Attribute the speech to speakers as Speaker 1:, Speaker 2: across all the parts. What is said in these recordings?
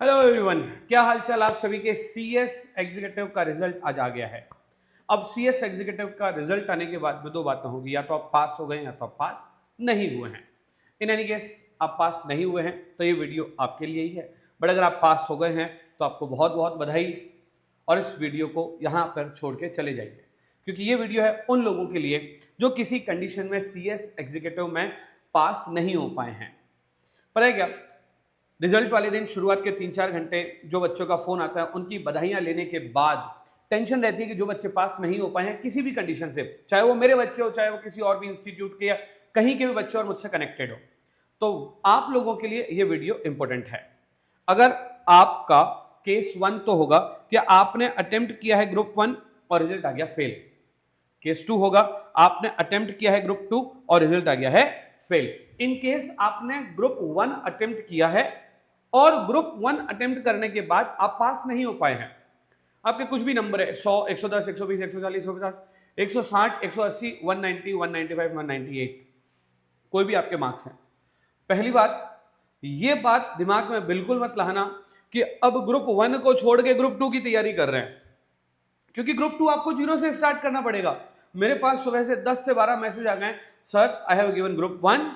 Speaker 1: Hello everyone, क्या हालचाल आप सभी के। सीएस एग्जीक्यूटिव का रिजल्ट आज आ गया है। अब सीएस एग्जीक्यूटिव का रिजल्ट आने के बाद में दो बातें होगी, या तो आप पास हो गए या तो आप पास नहीं हुए हैं। इन एनी केस आप पास नहीं हुए हैं तो ये वीडियो आपके लिए ही है, बट अगर आप पास हो गए हैं तो आपको बहुत बहुत बधाई। और इस वीडियो को यहाँ पर छोड़ के चले जाइए, क्योंकि ये वीडियो है उन लोगों के लिए जो किसी कंडीशन में सीएस एग्जीक्यूटिव में पास नहीं हो पाए हैं। पता है क्या, रिजल्ट वाले दिन शुरुआत के 3-4 घंटे जो बच्चों का फोन आता है उनकी बधाइयां लेने के बाद टेंशन रहती है कि जो बच्चे पास नहीं हो पाए हैं किसी भी कंडीशन से, चाहे वो मेरे बच्चे हो चाहे वो किसी और भी इंस्टीट्यूट के या कहीं के भी बच्चे और मुझसे कनेक्टेड हो, तो आप लोगों के लिए ये वीडियो इंपॉर्टेंट है। अगर आपका केस 1 तो होगा कि आपने अटेम्प्ट किया है ग्रुप 1 और रिजल्ट आ गया फेल। केस 2 होगा आपने अटेम्प्ट किया है ग्रुप 2 और रिजल्ट आ गया है फेल। इन केस आपने ग्रुप 1 अटेम्प्ट किया है और ग्रुप 1 अटेम्प्ट करने के बाद आप पास नहीं हो पाए हैं, आपके कुछ भी नंबर है 100, 110, 120, 140, 150, 160, 180, 190, 195, 198, कोई भी आपके मार्क्स हैं। पहली बात, ये बात दिमाग में बिल्कुल मत लाना कि अब ग्रुप 1 को छोड़ के ग्रुप 2 की तैयारी कर रहे हैं, क्योंकि ग्रुप 2 आपको जीरो से स्टार्ट करना पड़ेगा। मेरे पास सुबह से 10 से 12 मैसेज आ गए, sir I have given group 1,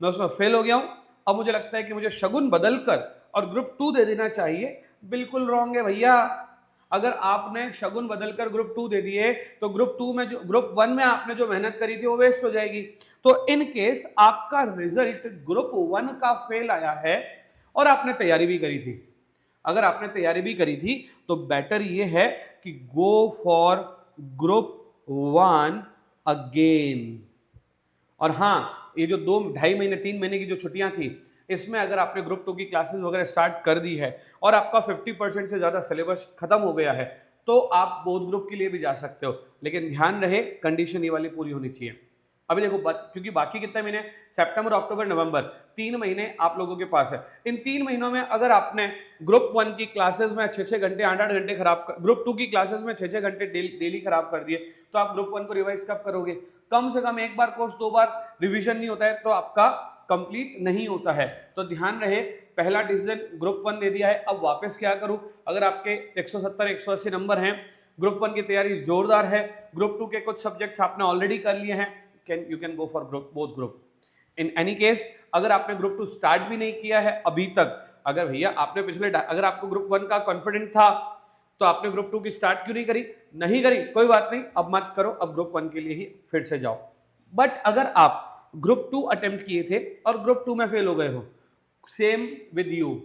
Speaker 1: मैं उसमें फेल हो गया हूं, अब मुझे लगता है कि मुझे शगुन बदलकर और ग्रुप 2 दे देना चाहिए। बिल्कुल रॉन्ग है भैया। अगर आपने शगुन बदलकर ग्रुप 2 दे दिए तो ग्रुप 2 में जो ग्रुप 1 में आपने जो मेहनत करी थी वो वेस्ट हो जाएगी। तो इन केस आपका रिजल्ट ग्रुप 1 का फेल आया है और आपने तैयारी भी करी थी, अगर आपने तैयारी भी करी थी तो बेटर ये है कि गो फॉर ग्रुप 1 अगेन। और हाँ, ये जो 2-2.5 महीने 3 महीने की जो छुट्टियां थी, इसमें अगर आपने ग्रुप 2 की क्लासेस वगैरह स्टार्ट कर दी है और आपका 50% से ज्यादा सिलेबस खत्म हो गया है तो आप बोथ ग्रुप के लिए भी जा सकते हो, लेकिन ध्यान रहे कंडीशन ये वाली पूरी होनी चाहिए। अभी देखो क्योंकि बाकी कितने महीने, सितंबर, अक्टूबर, नवंबर, 3 महीने आप लोगों के पास है। इन 3 महीनों में अगर आपने ग्रुप 1 की क्लासेस में 6-6 घंटे 8-8 घंटे खराब कर, ग्रुप 2 की क्लासेस में 6-6 घंटे डेली खराब कर दिए, तो आप ग्रुप 1 को रिवाइज कब करोगे? कम से कम एक बार कोर्स 2 बार रिवीजन नहीं होता है तो आपका कंप्लीट नहीं होता है। तो ध्यान रहे, पहला डिसीजन ग्रुप 1 दे दिया है, अब वापस क्या करूं? अगर आपके 170-180 नंबर हैं, ग्रुप 1 की तैयारी जोरदार है, ग्रुप 2 के कुछ सब्जेक्ट्स आपने ऑलरेडी कर लिए हैं, you can go for both group. In any case अगर आपने ग्रुप 2 स्टार्ट भी नहीं किया है अभी तक, अगर भैया आपने अगर आपको ग्रुप 1 का कॉन्फिडेंट था तो आपने ग्रुप 2 की स्टार्ट क्यों नहीं करी? नहीं करी, कोई बात नहीं, अब मत करो, अब ग्रुप 1 के लिए ही फिर से जाओ। बट अगर आप ग्रुप 2 अटेम्प्ट किए थे और ग्रुप 2 में फेल हो गए हो, सेम विद यू।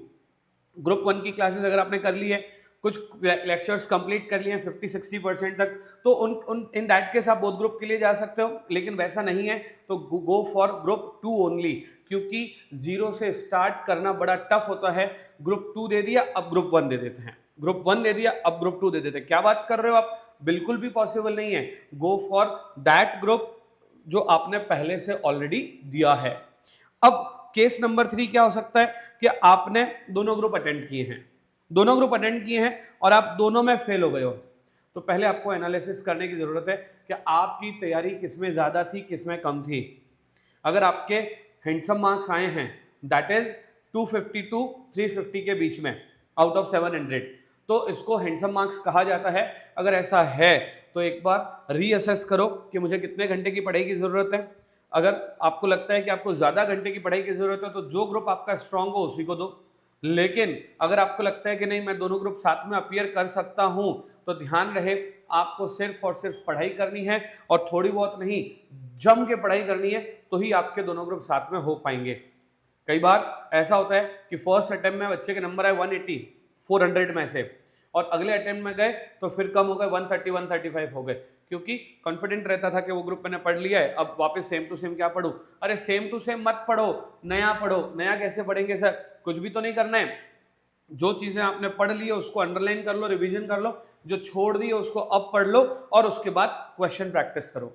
Speaker 1: ग्रुप 1 की क्लासेस अगर आपने कर ली है, कुछ लेक्चर्स कंप्लीट कर लिए हैं 50-60% तक, तो उन इन दैट केस आप बोथ ग्रुप के लिए जा सकते हो। लेकिन वैसा नहीं है तो गो फॉर ग्रुप 2 ओनली, क्योंकि जीरो से स्टार्ट करना बड़ा टफ होता है। ग्रुप 2 दे दिया, अब ग्रुप 1 दे देते हैं, ग्रुप 1 दे दिया, अब ग्रुप 2 दे देते हैं। क्या बात कर रहे हो आप? बिल्कुल भी पॉसिबल नहीं है। गो फॉर दैट ग्रुप जो आपने पहले से ऑलरेडी दिया है। अब केस नंबर 3 क्या हो सकता है कि आपने दोनों ग्रुप अटेंड किए हैं, दोनों ग्रुप अटेंड किए हैं और आप दोनों में फेल हो गए हो। तो पहले आपको एनालिसिस करने की जरूरत है कि आपकी तैयारी किसमें ज्यादा थी, किसमें कम थी। अगर आपके हैंडसम मार्क्स आए हैं, दैट इज 250 टू 350 के बीच में आउट ऑफ 700, तो इसको हैंडसम मार्क्स कहा जाता है। अगर ऐसा है तो एक बार रीअसेस करो कि मुझे कितने घंटे की पढ़ाई की जरूरत है। अगर आपको लगता है कि आपको ज्यादा घंटे की पढ़ाई की जरूरत है तो जो ग्रुप आपका स्ट्रांग हो उसी को दो। लेकिन अगर आपको लगता है कि नहीं, मैं दोनों ग्रुप साथ में अपीयर कर सकता हूं, तो ध्यान रहे आपको सिर्फ और सिर्फ पढ़ाई करनी है और थोड़ी बहुत नहीं, जम के पढ़ाई करनी है, तो ही आपके दोनों ग्रुप साथ में हो पाएंगे। कई बार ऐसा होता है कि फर्स्ट अटेम्प्ट में बच्चे के नंबर आए 180 400 में से, और अगले अटेम्प्ट में गए तो फिर कम हो गए, 130 135 हो गए, क्योंकि कॉन्फिडेंट रहता था कि वो ग्रुप मैंने पढ़ लिया है, अब वापस सेम टू सेम क्या पढ़ूं? अरे सेम टू सेम मत पढ़ो, नया पढ़ो। नया कैसे पढ़ेंगे सर? कुछ भी तो नहीं करना है। जो चीजें आपने पढ़ ली है उसको अंडरलाइन कर लो, रिवीजन कर लो, जो छोड़ दी है उसको अब पढ़ लो और उसके बाद क्वेश्चन प्रैक्टिस करो।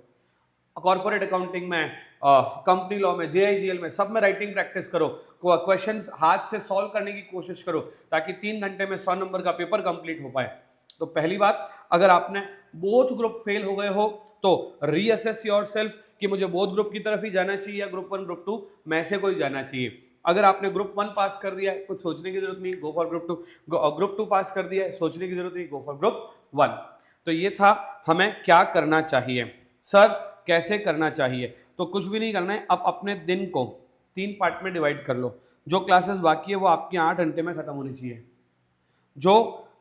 Speaker 1: कॉर्पोरेट अकाउंटिंग में, कंपनी लॉ में, जेआईजीएल में, सब में राइटिंग प्रैक्टिस करो, क्वेश्चंस हाथ से सॉल्व करने की कोशिश करो, ताकि 3 घंटे में 100 नंबर का पेपर कंप्लीट हो पाए। तो पहली बात, अगर आपने बोथ ग्रुप फेल हो गए हो तो रीअसेस योरसेल्फ कि मुझे बोथ ग्रुप की तरफ ही जाना चाहिए या ग्रुप 1 ग्रुप 2 में से कोई जाना चाहिए। अगर आपने ग्रुप 1 पास कर दिया है, कुछ सोचने की जरूरत नहीं, गो फॉर ग्रुप 2। ग्रुप 2 पास कर दिया है, सोचने की जरूरत नहीं, गो फॉर ग्रुप 1। तो ये था हमें क्या करना चाहिए। सर कैसे करना चाहिए? तो कुछ भी नहीं करना है, अब अपने दिन को 3 पार्ट में डिवाइड कर लो। जो क्लासेस बाकी है वो आपकी 8 घंटे में खत्म होनी चाहिए। जो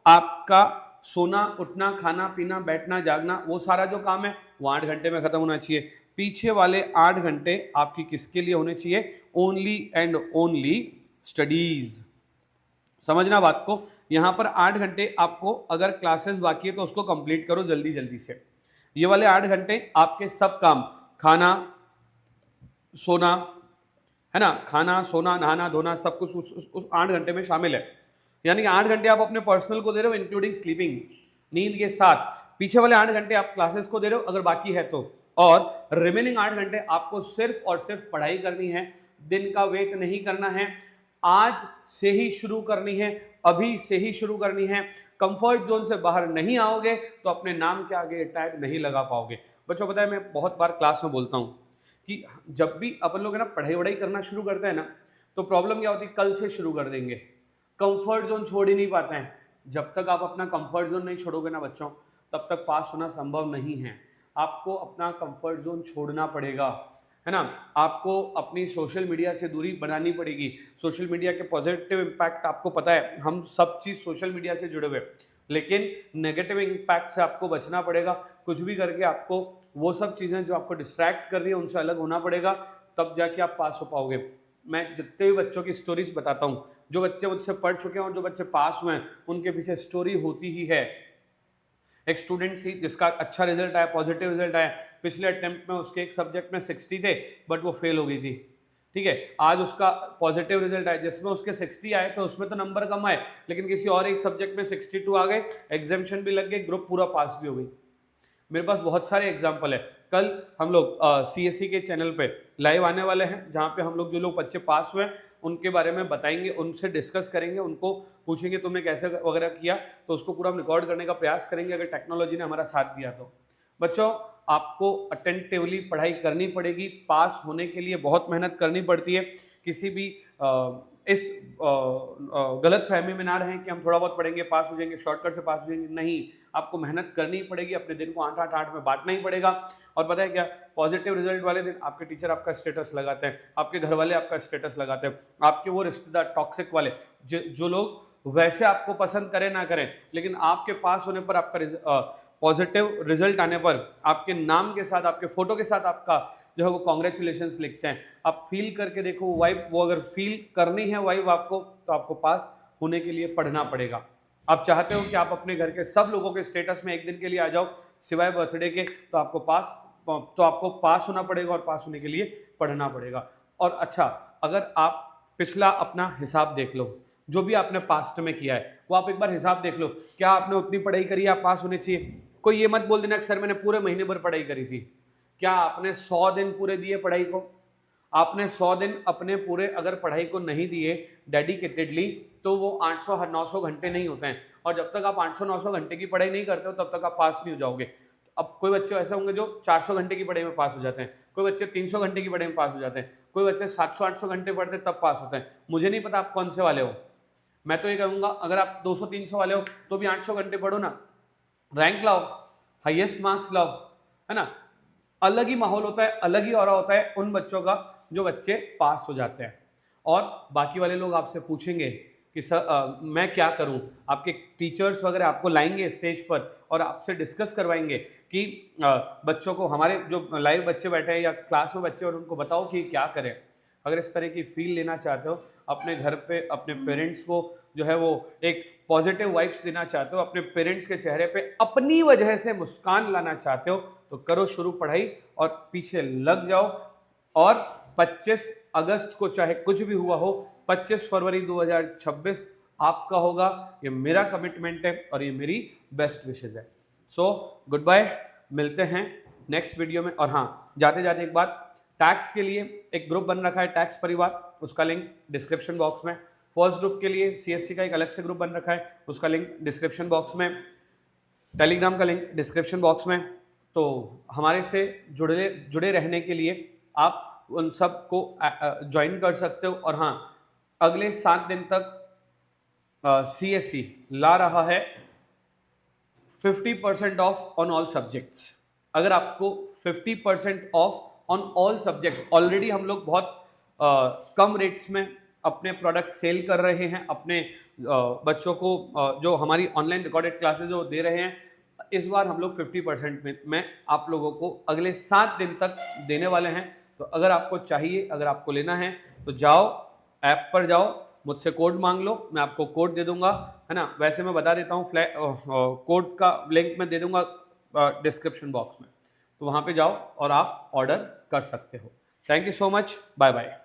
Speaker 1: आपका सोना, उठना, खाना पीना, बैठना, जागना, वो सारा जो काम है वो 8 घंटे में खत्म होना चाहिए। पीछे वाले 8 घंटे आपकी किसके लिए होने चाहिए? Only and only studies. समझना बात को, यहां पर 8 घंटे आपको, अगर क्लासेस बाकी है तो उसको कंप्लीट करो जल्दी जल्दी से। ये वाले 8 घंटे आपके सब काम, खाना, सोना, है ना, खाना, सोना, नहाना, धोना, सब कुछ उस 8 घंटे में शामिल है। यानी कि 8 घंटे आप अपने पर्सनल को दे रहे हो, इंक्लूडिंग स्लीपिंग, नींद के साथ। पीछे वाले 8 घंटे आप क्लासेस को दे रहे हो अगर बाकी है तो, और रिमेनिंग 8 घंटे आपको सिर्फ और सिर्फ पढ़ाई करनी है। दिन का वेट नहीं करना है, आज से ही शुरू करनी है, अभी से ही शुरू करनी है। कंफर्ट जोन से बाहर नहीं आओगे तो अपने नाम के आगे टैग नहीं लगा पाओगे। बच्चों पता है, मैं बहुत बार क्लास में बोलता हूँ कि जब भी अपन लोग है ना पढ़ाई वढ़ाई करना शुरू करते हैं ना, तो प्रॉब्लम क्या होती है, कल से शुरू कर देंगे, कंफर्ट जोन छोड़ ही नहीं पाते हैं। जब तक आप अपना कंफर्ट जोन नहीं छोड़ोगे ना बच्चों, तब तक पास होना संभव नहीं है। आपको अपना कंफर्ट जोन छोड़ना पड़ेगा, है ना। आपको अपनी सोशल मीडिया से दूरी बनानी पड़ेगी। सोशल मीडिया के पॉजिटिव इम्पैक्ट आपको पता है, हम सब चीज़ सोशल मीडिया से जुड़े हुए, लेकिन नेगेटिव इम्पैक्ट से आपको बचना पड़ेगा। कुछ भी करके आपको वो सब चीज़ें जो आपको डिस्ट्रैक्ट कर रही है उनसे अलग होना पड़ेगा, तब जाके आप पास हो पाओगे। मैं जितने भी बच्चों की स्टोरीज बताता हूँ, जो बच्चे मुझसे पढ़ चुके हैं और जो बच्चे पास हुए हैं, उनके पीछे स्टोरी होती ही है। एक स्टूडेंट थी जिसका अच्छा रिजल्ट आया, पॉजिटिव रिजल्ट आया, पिछले अटेम्प्ट में उसके एक सब्जेक्ट में 60 थे बट वो फेल हो गई थी, ठीक है। आज उसका पॉजिटिव रिजल्ट आया जिसमें उसके 60 आए थे, उसमें तो नंबर कम आए, लेकिन किसी और एक सब्जेक्ट में 62 आ गए, एग्जामिनेशन भी लग गई, ग्रुप पूरा पास भी हो गई। मेरे पास बहुत सारे एग्जाम्पल है। कल हम लोग CSE के चैनल पे लाइव आने वाले हैं, जहाँ पे हम लोग जो लोग बच्चे पास हुए हैं उनके बारे में बताएंगे, उनसे डिस्कस करेंगे, उनको पूछेंगे तुमने कैसे वगैरह किया, तो उसको पूरा हम रिकॉर्ड करने का प्रयास करेंगे अगर टेक्नोलॉजी ने हमारा साथ दिया तो। बच्चों आपको अटेंटिवली पढ़ाई करनी पड़ेगी, पास होने के लिए बहुत मेहनत करनी पड़ती है। किसी भी इस गलत फहमी में ना रहें कि हम थोड़ा बहुत पढ़ेंगे पास हो जाएंगे, शॉर्टकट से पास हो जाएंगे, नहीं, आपको मेहनत करनी पड़ेगी, अपने दिन को 8-8 में बांटना ही पड़ेगा। और पता है क्या, पॉजिटिव रिजल्ट वाले दिन आपके टीचर आपका स्टेटस लगाते हैं, आपके घर वाले आपका स्टेटस लगाते हैं, आपके वो रिश्तेदार टॉक्सिक वाले जो लोग वैसे आपको पसंद करें ना करें, लेकिन आपके पास होने पर, आपका पॉजिटिव रिजल्ट आने पर आपके नाम के साथ, आपके फोटो के साथ आपका जो है वो कॉन्ग्रेचुलेशंस लिखते हैं। आप फील करके देखो वो वाइब, वो अगर फील करनी है वाइब आपको, तो आपको पास होने के लिए पढ़ना पड़ेगा। आप चाहते हो कि आप अपने घर के सब लोगों के स्टेटस में एक दिन के लिए आ जाओ सिवाय बर्थडे के, तो आपको पास होना पड़ेगा, और पास होने के लिए पढ़ना पड़ेगा। और अच्छा, अगर आप पिछला अपना हिसाब देख लो, जो भी आपने पास्ट में किया है वो आप एक बार हिसाब देख लो, क्या आपने उतनी पढ़ाई करी है आप पास होने चाहिए? कोई ये मत बोल देना कि सर मैंने पूरे महीने भर पढ़ाई करी थी। क्या आपने 100 दिन पूरे दिए पढ़ाई को? आपने 100 दिन अपने पूरे अगर पढ़ाई को नहीं दिए डेडिकेटेडली, तो वो 800-900 घंटे नहीं होते हैं। और जब तक आप 800-900 घंटे की पढ़ाई नहीं करते हो तब तक आप पास नहीं हो जाओगे। अब कोई बच्चे ऐसे होंगे जो 400 घंटे की पढ़ाई में पास हो जाते हैं, कोई बच्चे 300 घंटे की पढ़ाई में पास हो जाते हैं, कोई बच्चे 700-800 घंटे पढ़ते तब पास होते हैं। मुझे नहीं पता आप कौन से वाले हो, मैं तो ये कहूँगा अगर आप 200-300 वाले हो तो भी 800 घंटे पढ़ो ना, रैंक लाओ, हाईएस्ट मार्क्स लाओ, है ना। अलग ही माहौल होता है, अलग ही ऑरा होता है उन बच्चों का जो बच्चे पास हो जाते हैं। और बाकी वाले लोग आपसे पूछेंगे कि सर मैं क्या करूं, आपके टीचर्स वगैरह आपको लाएंगे स्टेज पर और आपसे डिस्कस करवाएंगे कि बच्चों को, हमारे जो लाइव बच्चे बैठे हैं या क्लास में बच्चे, और उनको बताओ कि क्या करें। अगर इस तरह की फील लेना चाहते हो, अपने घर पे अपने पेरेंट्स को जो है वो एक पॉजिटिव वाइब्स देना चाहते हो, अपने पेरेंट्स के चेहरे पे अपनी वजह से मुस्कान लाना चाहते हो, तो करो शुरू पढ़ाई और पीछे लग जाओ। और 25 अगस्त को चाहे कुछ भी हुआ हो, 25 फरवरी 2026 आपका होगा, ये मेरा कमिटमेंट है और ये मेरी बेस्ट विशेज है। सो गुड बाय, मिलते हैं नेक्स्ट वीडियो में। और हाँ, जाते जाते एक बात, टैक्स के लिए एक ग्रुप बन रखा है टैक्स परिवार, उसका लिंक डिस्क्रिप्शन बॉक्स में। फर्स्ट ग्रुप के लिए CSC का एक अलग से ग्रुप बन रखा है, उसका लिंक डिस्क्रिप्शन बॉक्स में। टेलीग्राम का लिंक डिस्क्रिप्शन बॉक्स में। तो हमारे से जुड़े रहने के लिए आप उन सब को ज्वाइन कर सकते हो। और हाँ, अगले 7 दिन तक CSC ला रहा है 50% ऑफ ऑन ऑल सब्जेक्ट्स। अगर आपको 50% of on all subjects, already हम लोग बहुत कम रेट्स में अपने प्रोडक्ट सेल कर रहे हैं, अपने बच्चों को जो हमारी ऑनलाइन रिकॉर्डेड क्लासेज जो दे रहे हैं, इस बार हम लोग 50% में आप लोगों को अगले 7 दिन तक देने वाले हैं। तो अगर आपको चाहिए, अगर आपको लेना है तो जाओ, ऐप पर जाओ, मुझसे कोड मांग लो, मैं आपको कोड दे दूंगा, है ना। वैसे मैं बता देता हूँ, कोड का लिंक मैं दे दूंगा डिस्क्रिप्शन बॉक्स में, तो वहां पे जाओ और आप ऑर्डर कर सकते हो। Thank you so much, bye bye.